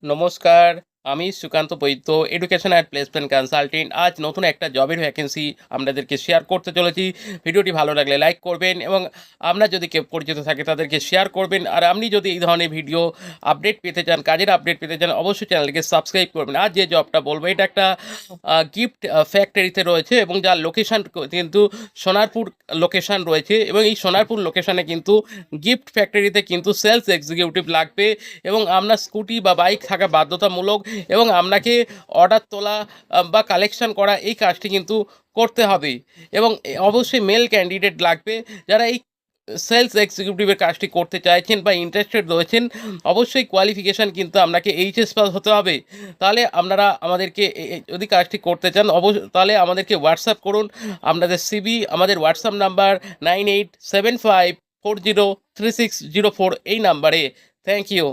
নমস্কার, আমি সুকান্ত বৈদ্য, education and placement consultant. আজ নতুন একটা জবের ভ্যাকেন্সি আপনাদেরকে শেয়ার করতে চলেছি। ভিডিওটি ভালো লাগলে লাইক করবেন এবং আপনার যদি কেউ পরিচিত থাকে তাদেরকে শেয়ার করবেন। আর আপনি যদি এই ধরনের ভিডিও আপডেট পেতে চান, কাজের আপডেট পেতে চান, অবশ্যই চ্যানেলকে সাবস্ক্রাইব করবেন। আজ যে জবটা বলবো এটা একটা গিফট ফ্যাক্টরিতে রয়েছে এবং যার লোকেশান কিন্তু সোনারপুর লোকেশান রয়েছে এবং এই সোনারপুর লোকেশানে কিন্তু গিফট ফ্যাক্টরিতে কিন্তু সেলস এক্সিকিউটিভ লাগবে এবং আপনার স্কুটি বা বাইক থাকা বাধ্যতামূলক এবং আপনাকে অর্ডার তোলা বা কালেকশন করা এই কাজটি কিন্তু করতে হবে এবং অবশ্যই মেল ক্যান্ডিডেট লাগবে যারা এই সেলস এক্সিকিউটিভের কাজটি করতে চাইছেন বা ইন্টারেস্টেড রয়েছেন। অবশ্যই কোয়ালিফিকেশান কিন্তু আপনাকে এইচএস পাস হতে হবে। তাহলে আপনারা আমাদেরকে যদি কাজটি করতে চান তাহলে আমাদেরকে হোয়াটসঅ্যাপ করুন আপনাদের সিভি। আমাদের হোয়াটসঅ্যাপ নাম্বার 9875403604 এই নাম্বারে। Thank you.